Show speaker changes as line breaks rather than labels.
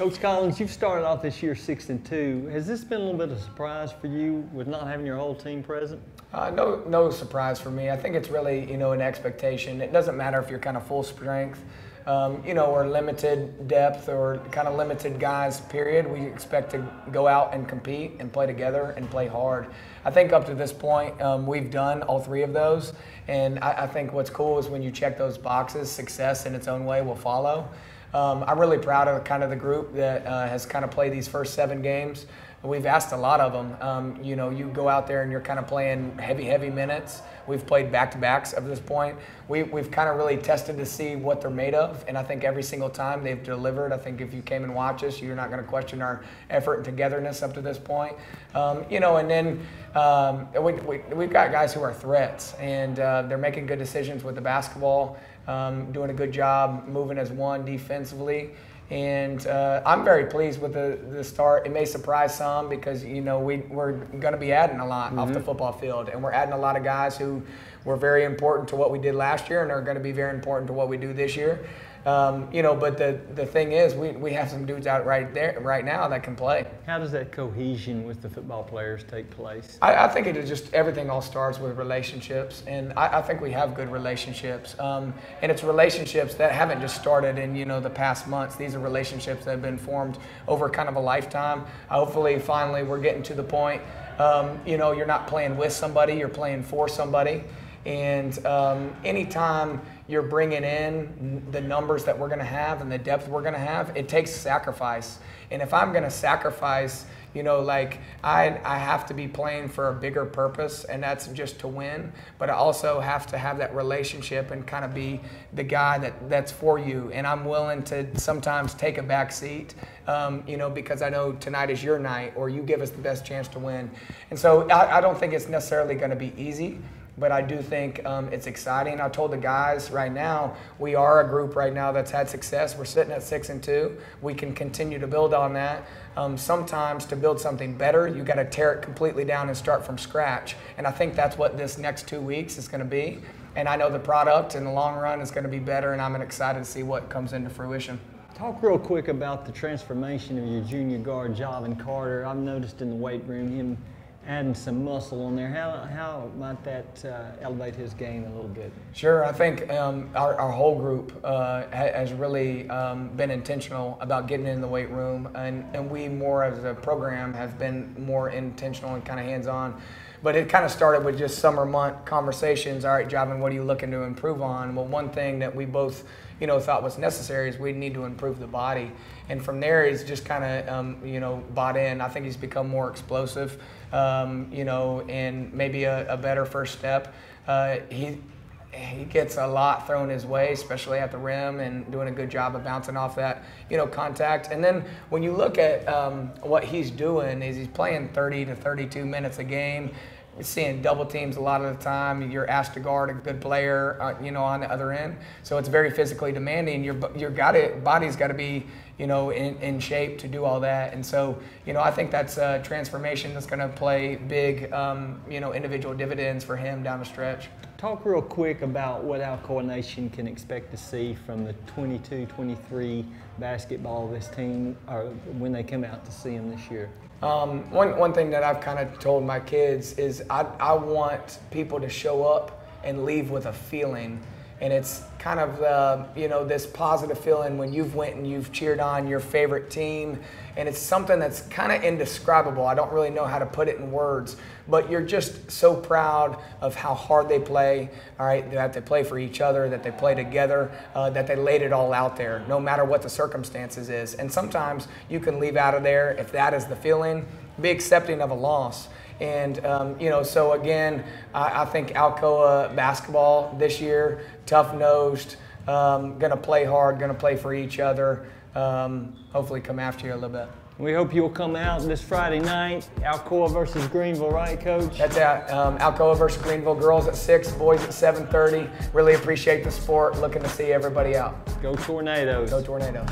Coach Collins, you've started off this year 6-2. Has this been a little bit of a surprise for you with not having your whole team present?
No surprise for me. I think it's really, an expectation. It doesn't matter if you're kind of full strength, or limited depth or kind of limited guys, period. We expect to go out and compete and play together and play hard. I think up to this point, we've done all three of those. And I think what's cool is when you check those boxes, success in its own way will follow. I'm really proud of kind of the group that has kind of played these first 7 games. We've asked a lot of them. You go out there and you're kind of playing heavy minutes. We've played back-to-backs up to this point. We've kind of really tested to see what they're made of, and I think every single time they've delivered. I think if you came and watched us, you're not going to question our effort and togetherness up to this point. And then we've got guys who are threats, and they're making good decisions with the basketball, doing a good job moving as one defensively. And I'm very pleased with the start. It may surprise some because, we're going to be adding a lot off the football field. And we're adding a lot of guys who were very important to what we did last year and are going to be very important to what we do this year. But the thing is, we have some dudes out right now that can play.
How does that cohesion with the football players take place?
I think it is just everything all starts with relationships, and I think we have good relationships. And it's relationships that haven't just started in the past months. These are relationships that have been formed over kind of a lifetime. Hopefully, finally, we're getting to the point. You're not playing with somebody, you're playing for somebody. And anytime you're bringing in the numbers that we're going to have and the depth we're going to have, it takes sacrifice. And if I'm going to sacrifice, I have to be playing for a bigger purpose, and that's just to win. But I also have to have that relationship and kind of be the guy that's for you. And I'm willing to sometimes take a back seat, because I know tonight is your night, or you give us the best chance to win. And so I don't think it's necessarily going to be easy. But I do think it's exciting. I told the guys right now, we are a group right now that's had success. We're sitting at 6-2. We can continue to build on that. Sometimes to build something better, you got to tear it completely down and start from scratch. And I think that's what this next 2 weeks is going to be. And I know the product in the long run is going to be better, and I'm excited to see what comes into fruition.
Talk real quick about the transformation of your junior guard, Javin Carter. I've noticed in the weight room him adding some muscle on there. How might that elevate his game a little bit?
Sure. I think our whole group has really been intentional about getting in the weight room, and we more as a program have been more intentional and kind of hands-on. But it kind of started with just summer month conversations. All right, Javin, what are you looking to improve on? Well, one thing that we both thought was necessary is we need to improve the body. And from there, he's just kind of, bought in. I think he's become more explosive, and maybe a better first step. He gets a lot thrown his way, especially at the rim, and doing a good job of bouncing off that, contact. And then when you look at what he's doing, is he's playing 30 to 32 minutes a game. You're seeing double teams a lot of the time. You're asked to guard a good player, on the other end. So it's very physically demanding. Your body's got to be, in shape to do all that. And so, I think that's a transformation that's going to play big, individual dividends for him down the stretch.
Talk real quick about what Alcoa Nation can expect to see from the 22-23 basketball of this team, or when they come out to see them this year.
One thing that I've kind of told my kids is I want people to show up and leave with a feeling. And it's kind of, this positive feeling when you've went and you've cheered on your favorite team. And it's something that's kind of indescribable. I don't really know how to put it in words. But you're just so proud of how hard they play, all right, that they play for each other, that they play together, that they laid it all out there, no matter what the circumstances is. And sometimes you can leave out of there, if that is the feeling, be accepting of a loss. And, so again, I think Alcoa basketball this year, tough-nosed, going to play hard, going to play for each other, hopefully come after you a little bit.
We hope you'll come out this Friday night. Alcoa versus Greenville, right, Coach?
That's it. Alcoa versus Greenville, girls at 6, boys at 7:30. Really appreciate the sport. Looking to see everybody out.
Go Tornadoes.
Go Tornadoes.